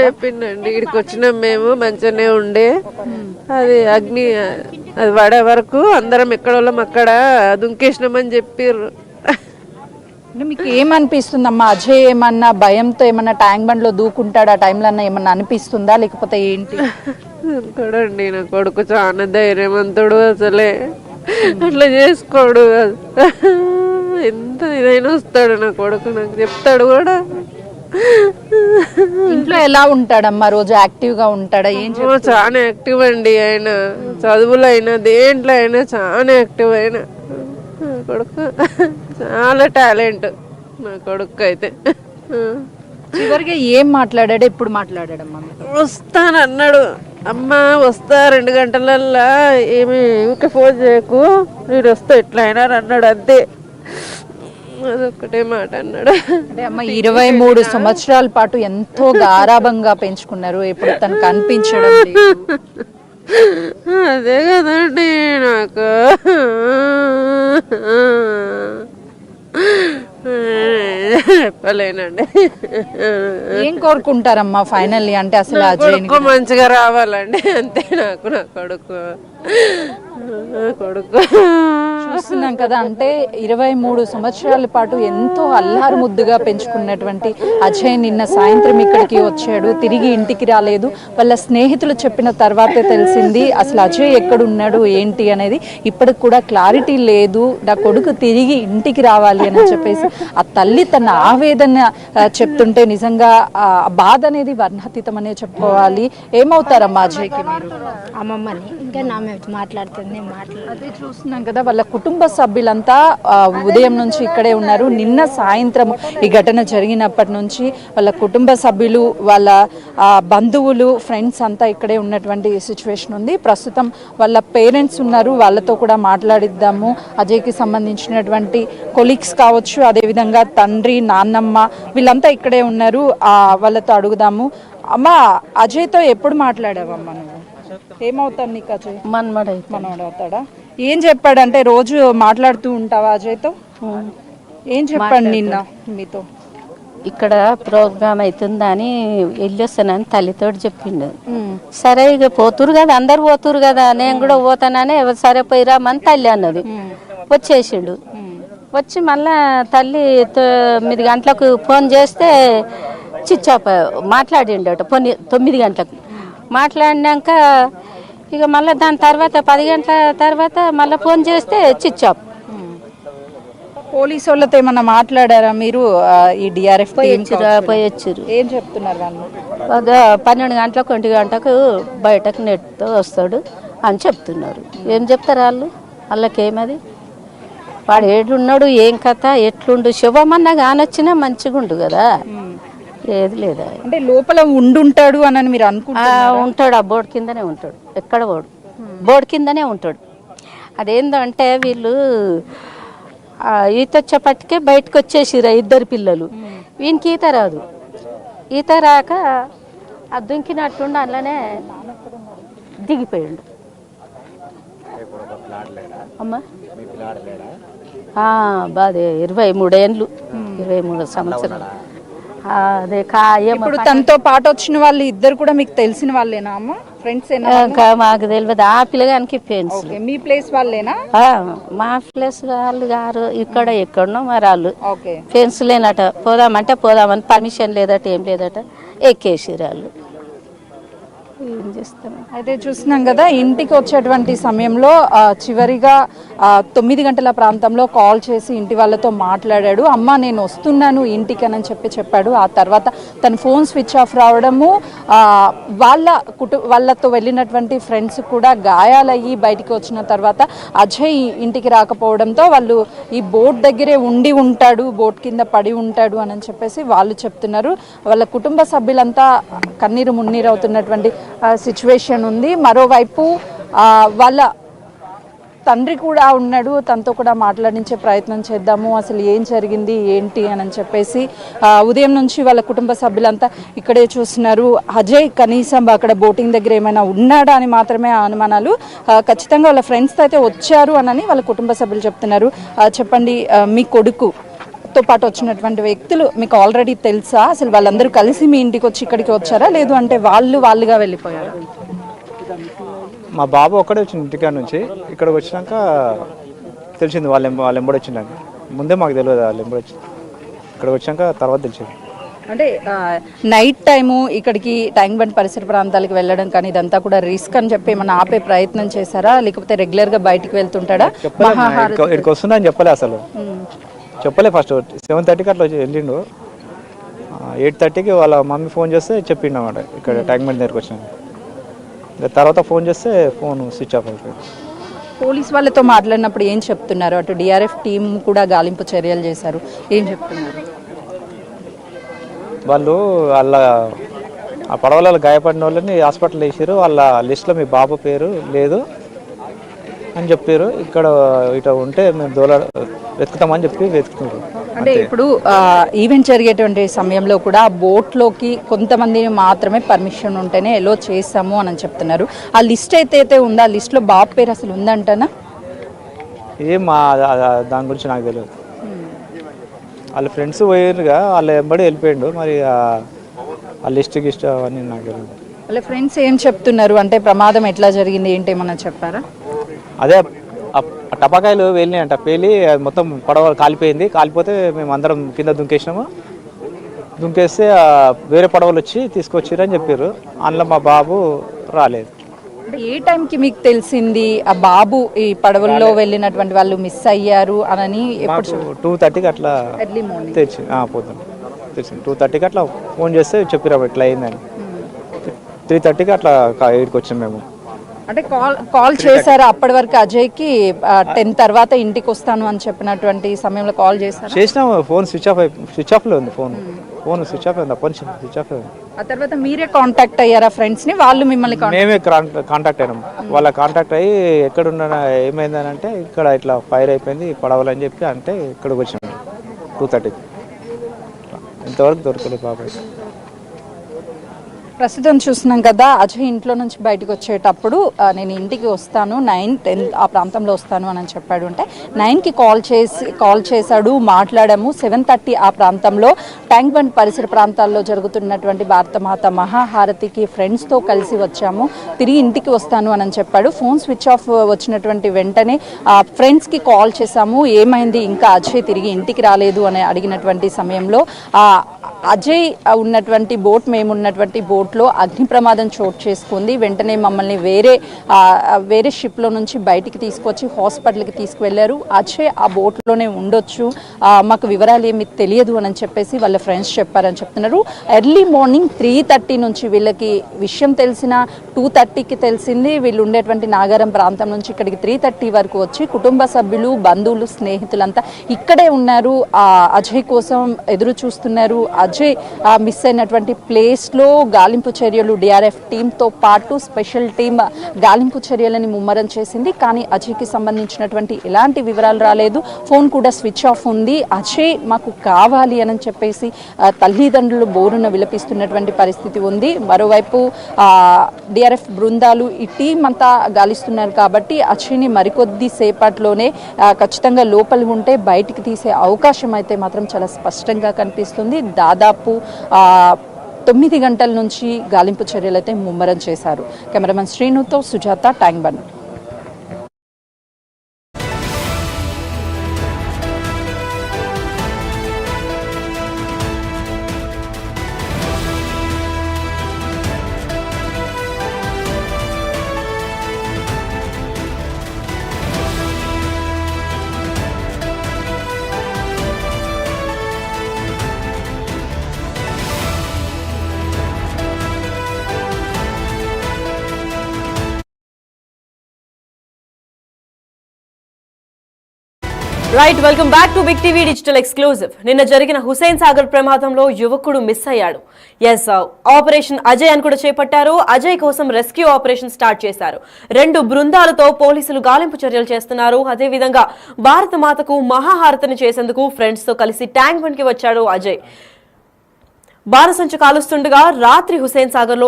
చెప్పిండండి. ఇక్కడికి వచ్చినాం మేము, మంచిగానే ఉండే. అది అగ్ని అది పడే వరకు అందరం ఎక్కడోళ్ళం అక్కడ దుంకేసినామని చెప్పిర్రు. మీకు ఏమనిపిస్తుందమ్మా? అజయ్ ఏమన్నా భయంతో ఏమన్నా ట్యాంక్ బండ్ లో దూకుంటాడు ఆ టైంలో అన్న ఏమన్నా అనిపిస్తుందా, లేకపోతే ఏంటి? అనుకోడండి, నా కొడుకు చాలా ధైర్యవంతుడు, అసలే అట్లా చేసుకోడు. ఎంత ఇదైనా వస్తాడు నా కొడుకు, నాకు చెప్తాడు కూడా. ఇంట్లో ఎలా ఉంటాడమ్మా? రోజు యాక్టివ్ గా ఉంటాడా? ఏం చాలా యాక్టివ్ అండి ఆయన, చదువులో అయినా దేంట్లో అయినా చాలా యాక్టివ్ అయినా. నా కొడుకు చాలా టాలెంట్ నా కొడుకు అయితే. చివరిగా ఏం మాట్లాడాడు, ఎప్పుడు మాట్లాడాడమ్మా? వస్తానన్నాడు, అమ్మ వస్తా 2 గంటలల్లా, ఏమి ఊరికే ఫోన్ చేయకు, నేను వస్తా ఎట్లా అయినా అన్నాడు, అంతే. అదొక్కటే మాట అన్నాడు. అంటే అమ్మ 23 సంవత్సరాల పాటు ఎంతో గారాభంగా పెంచుకున్నారు, ఎప్పుడు తనకు కనిపించడం లేదు. అదే కదండి నాకు చెప్పలేనండి. ఏం కోరుకుంటారమ్మా ఫైనల్లీ? అంటే అసలు అజయ్ మంచిగా రావాలండి అంతే. నాకు నా కొడుకు చూస్తున్నాం కదా, అంటే 23 సంవత్సరాల పాటు ఎంతో అల్లారు ముద్దుగా పెంచుకున్నటువంటి అజయ్ నిన్న సాయంత్రం ఇక్కడికి వచ్చాడు, తిరిగి ఇంటికి రాలేదు. వాళ్ళ స్నేహితులు చెప్పిన తర్వాతే తెలిసింది అసలు అజయ్ ఎక్కడున్నాడు ఏంటి అనేది. ఇప్పటికి కూడా క్లారిటీ లేదు. నా కొడుకు తిరిగి ఇంటికి రావాలి అని చెప్పేసి ఆ తల్లి తన ఆవేదన చెప్తుంటే నిజంగా ఆ బాధ అనేది వర్ణాతీతం అనే చెప్పుకోవాలి. ఏమవుతారమ్మా అజయ్కి మీరు? అమ్మమ్మని ఇంకా నా మాట్లాడుతుంది. అదే చూస్తున్నాం కదా, వాళ్ళ కుటుంబ సభ్యులంతా ఉదయం నుంచి ఇక్కడే ఉన్నారు. నిన్న సాయంత్రం ఈ ఘటన జరిగినప్పటి నుంచి వాళ్ళ కుటుంబ సభ్యులు, వాళ్ళ బంధువులు, ఫ్రెండ్స్ అంతా ఇక్కడే ఉన్నటువంటి సిచ్యువేషన్ ఉంది. ప్రస్తుతం వాళ్ళ పేరెంట్స్ ఉన్నారు, వాళ్ళతో కూడా మాట్లాడిద్దాము. అజయ్కి సంబంధించినటువంటి కొలీగ్స్ కావచ్చు, అదేవిధంగా తండ్రి, నాన్నమ్మ వీళ్ళంతా ఇక్కడే ఉన్నారు, వాళ్ళతో అడుగుదాము. అమ్మ, అజయ్తో ఎప్పుడు మాట్లాడావమ్మా నువ్వు? ఏమవుతాడు నీకు అజయ్? మనవడు అవుతాడా? ఏం చెప్పాడంటే రోజు మాట్లాడుతూ ఉంటావా అజయ్తో? ఏం చెప్పాడు నిన్న మీతో? ఇక్కడ ప్రోగ్రామ్ అవుతుందని వెళ్ళొస్తానని తల్లితోటి చెప్పిండు. సరే ఇక పోతురు కదా, అందరు పోతురు కదా, నేను కూడా పోతానని సరే పోయిరామని తల్లి అన్నది. వచ్చేసిండు. వచ్చి మళ్ళా తల్లి 9 గంటలకు ఫోన్ చేస్తే చిచ్చాప మాట్లాడిండట. 9 గంటలకు మాట్లాడినాక ఇక మళ్ళీ దాని తర్వాత 10 గంటల తర్వాత మళ్ళీ ఫోన్ చేస్తే చిచ్చాప్. పోలీసు వాళ్ళతో ఏమన్నా మాట్లాడారా మీరు? ఈ డిఆర్ఎఫ్ పోయొచ్చారు. ఏం చెప్తున్నారు వాళ్ళు? 12 గంటలకు 1 గంటకు బయటకు నెట్తో వస్తాడు అని చెప్తున్నారు. ఏం చెప్తారు వాళ్ళు? వాళ్ళకేమది? వాడు ఏడున్నాడు, ఏం కథ, ఎట్లుండు, శుభమన్నా కానొచ్చినా మంచిగా ఉండు కదా, ఏది లేదా. అంటే లోపల ఉండుంటాడు అని మీరు అనుకుంటున్నారా? ఉంటాడు, ఆ బోర్డు కిందనే ఉంటాడు. ఎక్కడ బోర్డు కిందనే ఉంటాడు. అదేందంటే వీళ్ళు ఈత వచ్చేపట్టుకే బయటకు వచ్చేసిరా 2 పిల్లలు. వీనికి ఈత రాదు. ఈత రాక ఆ దుంకినట్టుండి అందులోనే దిగిపోయాడు. అమ్మా బాధే 23 ఏళ్ళు, 23 సంవత్సరాలు. అదే ఇప్పుడు తనతో పాటు వచ్చిన వాళ్ళు 2 కూడా మీకు తెలిసిన వాళ్ళేనా అమ్మ? ఫ్రెండ్స్? మాకు తెలియదు. ఆ పిల్లగానికి ఫ్రెండ్స్. మీ ప్లేస్ వాళ్ళేనా? మా ప్లేస్ వాళ్ళు గారు ఇక్కడ ఎక్కడనో మరి వాళ్ళు ఫ్రెండ్స్ లేనట. పోదామంటే పోదామని పర్మిషన్ లేదట, ఏం లేదట, ఎక్కేసిరు వాళ్ళు. ఏం చేస్తాం. అయితే చూస్తున్నాం కదా, ఇంటికి వచ్చేటువంటి సమయంలో చివరిగా 9 గంటల ప్రాంతంలో కాల్ చేసి ఇంటి వాళ్ళతో మాట్లాడాడు. అమ్మ నేను వస్తున్నాను ఇంటికి అని చెప్పాడు. ఆ తర్వాత తన ఫోన్ స్విచ్ ఆఫ్ రావడము, వాళ్ళతో వెళ్ళినటువంటి ఫ్రెండ్స్ కూడా గాయాలయ్యి బయటికి వచ్చిన తర్వాత అజయ్ ఇంటికి రాకపోవడంతో వాళ్ళు ఈ బోట్ దగ్గరే ఉండి ఉంటాడు, బోట్ కింద పడి ఉంటాడు అని చెప్పేసి వాళ్ళు చెప్తున్నారు. వాళ్ళ కుటుంబ సభ్యులంతా కన్నీరు మున్నీరు అవుతున్నటువంటి సిచ్యువేషన్ ఉంది. మరోవైపు వాళ్ళ తండ్రి కూడా ఉన్నాడు, తనతో కూడా మాట్లాడించే ప్రయత్నం చేద్దాము, అసలు ఏం జరిగింది ఏంటి అని చెప్పేసి. ఉదయం నుంచి వాళ్ళ కుటుంబ సభ్యులంతా ఇక్కడే చూస్తున్నారు. అజయ్ కనీసం అక్కడ బోటింగ్ దగ్గర ఏమైనా ఉన్నాడా అని మాత్రమే అనుమానాలు. ఖచ్చితంగా వాళ్ళ ఫ్రెండ్స్తో అయితే వచ్చారు అని వాళ్ళ కుటుంబ సభ్యులు చెప్తున్నారు. చెప్పండి, మీ కొడుకు వాళ్ళతో పాటు వచ్చినటువంటి వ్యక్తులు మీకు ఆల్రెడీ తెలుసా? అసలు వాళ్ళందరూ కలిసి మీ ఇంటికి వచ్చి ఇక్కడికి వచ్చారా, లేదు అంటే వాళ్ళుగా వెళ్ళిపోయారా? మా బాబు ఒక్కడే వచ్చింది ఇంటికాడ నుంచి. ఇక్కడికి వచ్చినాక తెలిసింది వాళ్ళు ఎంబడి వచ్చిందాక. ముందే మాకు తెలియదు వాళ్ళు ఎంబడి వచ్చింది. ఇక్కడికి వచ్చాక తర్వాత తెలిసింది. అంటే నైట్ టైము ఇక్కడికి ట్యాంక్ బండ్ పరిసర ప్రాంతాలకు వెళ్ళడం కానీ ఇదంతా కూడా రిస్క్ అని చెప్పి ఏమన్నా ఆపే ప్రయత్నం చేశారా, లేకపోతే రెగ్యులర్గా బయటికి వెళ్తుంటాడా? ఇక్కడికి వస్తున్నా అని చెప్పలే, అసలు చెప్పలే. ఫస్ట్ 7:30కి అట్లా వెళ్ళిండు. 8:30కి వాళ్ళ మమ్మీ ఫోన్ చేస్తే చెప్పిండు అన్నమాట ఇక్కడ ట్యాంక్ బండ్ దగ్గరికి వచ్చినాను. ఇంకా తర్వాత ఫోన్ చేస్తే ఫోన్ స్విచ్ ఆఫ్ అయిపోయింది. పోలీస్ వాళ్ళతో మాట్లాడినప్పుడు ఏం చెప్తున్నారు? అటు డిఆర్ఎఫ్ టీం కూడా గాలింపు చర్యలు చేశారు, ఏం చెప్తున్నారు? వాళ్ళు ఆ పడవలలో గాయపడిన వాళ్ళని హాస్పిటల్ వేసారు. వాళ్ళ లిస్ట్లో మీ బాబు పేరు లేదు అని చెప్పారు. ఇక్కడ ఇట ఉంటే మేము వెతుకుతామని చెప్పి వెతుకుతున్నారు. అంటే ఇప్పుడు ఈవెంట్ జరిగేటువంటి సమయంలో కూడా బోట్లోకి కొంతమందిని మాత్రమే పర్మిషన్ ఉంటేనే ఎలో చేస్తాము అని చెప్తున్నారు. ఆ లిస్ట్ అయితే ఉందా? ఆ లిస్ట్లో బాబు పేరు అసలు ఉందంటనా? దాని గురించి నాకు తెలియదు. వాళ్ళ ఫ్రెండ్స్ పోయారుగా, వాళ్ళ వెంబడి వెళ్ళిపోయిండు. మరి ఆ లిస్ట్ అవన్నీ నాకు తెలియదు. వాళ్ళ ఫ్రెండ్స్ ఏం చెప్తున్నారు? అంటే ప్రమాదం ఎట్లా జరిగింది ఏంటి ఏమన్నా చెప్పారా? అదే టపాకాయలు వెళ్ళినాయంట, పేలి మొత్తం పడవ కాలిపోయింది. కాలిపోతే మేము అందరం కింద దుంకేసినాము. దుంకేస్తే వేరే పడవలు వచ్చి తీసుకొచ్చిరని చెప్పారు. అందులో మా బాబు రాలేదు. అంటే ఏ టైంకి మీకు తెలిసింది ఆ బాబు ఈ పడవల్లో వెళ్ళినటువంటి వాళ్ళు మిస్ అయ్యారు అని? 2:30కి అట్లా ఎర్లీ మార్నింగ్ పోతుంది తెలిసింది. 2:30కి అట్లా ఫోన్ చేస్తే చెప్పారు ఇట్లా అయిందని. 3:30కి అట్లా ఇక్కడికి వచ్చాం మేము. అంటే కాల్ చేశారా అప్పటి వరకు అజయ్కి? 10 తర్వాత ఇంటికి వస్తాను అని చెప్పినటువంటి సమయంలో కాల్ చేసినాము. ఫోన్ స్విచ్ ఆఫ్లో ఉంది. ఫోన్ స్విచ్ ఆఫ్ ఉంది. అప్పటి స్విచ్ ఆఫ్ ఉంది. ఆ తర్వాత మీరే కాంటాక్ట్ అయ్యారా ఫ్రెండ్స్ని? వాళ్ళు మిమ్మల్ని? మేమే కాంటాక్ట్ అయినాం. వాళ్ళ కాంటాక్ట్ అయ్యి ఎక్కడున్నా ఏమైందని అంటే ఇక్కడ ఇట్లా ఫైర్ అయిపోయింది పడవలని చెప్పి అంటే ఇక్కడికి వచ్చినాం 2:30కి. ఇంతవరకు దొరకలేదు బాబాయ్. ప్రస్తుతం చూస్తున్నాం కదా, అజయ్ ఇంట్లో నుంచి బయటకు వచ్చేటప్పుడు నేను ఇంటికి వస్తాను 9-10 ఆ ప్రాంతంలో వస్తాను అని చెప్పాడు. అంటే 9కి కాల్ చేశాడు, మాట్లాడాము. 7:30 ఆ ప్రాంతంలో ట్యాంక్ బండ్ పరిసర ప్రాంతాల్లో జరుగుతున్నటువంటి భారతమాత మహాహారతికి ఫ్రెండ్స్తో కలిసి వచ్చాము, తిరిగి ఇంటికి వస్తాను అని చెప్పాడు. ఫోన్ స్విచ్ ఆఫ్ వచ్చినటువంటి వెంటనే ఫ్రెండ్స్కి కాల్ చేశాము, ఏమైంది ఇంకా అజయ్ తిరిగి ఇంటికి రాలేదు అని అడిగినటువంటి సమయంలో అజయ్ ఉన్నటువంటి బోట్, మేమున్నటువంటి బోట్లో అగ్ని ప్రమాదం చోటు చేసుకుంది. వెంటనే మమ్మల్ని వేరే షిప్లో నుంచి బయటికి తీసుకొచ్చి హాస్పిటల్కి తీసుకువెళ్ళారు. అజయ్ ఆ బోట్లోనే ఉండొచ్చు, మాకు వివరాలు ఏమి తెలియదు అని చెప్పేసి వాళ్ళ ఫ్రెండ్స్ చెప్పారని చెప్తున్నారు. ఎర్లీ మార్నింగ్ 3:30 నుంచి వీళ్ళకి విషయం తెలిసిన 2:30కి తెలిసింది. వీళ్ళు ఉండేటువంటి నాగారం ప్రాంతం నుంచి ఇక్కడికి 3:30 వరకు వచ్చి కుటుంబ సభ్యులు, బంధువులు, స్నేహితులంతా ఇక్కడే ఉన్నారు. అజయ్ కోసం ఎదురు చూస్తున్నారు. అజయ్ మిస్ అయినటువంటి ప్లేస్లో గాలింపు చర్యలు డిఆర్ఎఫ్ టీంతో పాటు స్పెషల్ టీం గాలింపు చర్యలని ముమ్మరం చేసింది. కానీ అజయ్కి సంబంధించినటువంటి ఎలాంటి వివరాలు రాలేదు. ఫోన్ కూడా స్విచ్ ఆఫ్ ఉంది. అజయ్ మాకు కావాలి అని చెప్పేసి తల్లిదండ్రులు బోరున విలపిస్తున్నటువంటి పరిస్థితి ఉంది. మరోవైపు డిఆర్ఎఫ్ బృందాలు ఈ టీం అంతా గాలిస్తున్నారు కాబట్టి అజయ్ని మరికొద్ది సేపట్లోనే ఖచ్చితంగా లోపలి ఉంటే బయటికి తీసే అవకాశం అయితే మాత్రం చాలా స్పష్టంగా కనిపిస్తుంది. దాదాపు 9 గంటల నుంచి గాలింపు చర్యలు అయితే ముమ్మరం చేశారు. కెమెరామెన్ శ్రీనుతో Sujatha, Tank Bund. Right, welcome back to big TV digital exclusive. నిన్న జరిగిన హుసేన్ సాగర్ ప్రమాదంలో యువకుడు మిస్ అయ్యాడు. ఆపరేషన్ అజయ్ అని కూడా చేపట్టారు. అజయ్ కోసం రెస్క్యూ ఆపరేషన్ స్టార్ట్ చేశారు. 2 బృందాలతో పోలీసులు గాలింపు చర్యలు చేస్తున్నారు. అదేవిధంగా భారత మాతకు మహాహారతిని చేసేందుకు ఫ్రెండ్స్ తో కలిసి ట్యాంక్ బండ్ కి వచ్చాడు అజయ్. బాణసంచు కాలుస్తుండగా రాత్రి హుసేన్ సాగర్ లో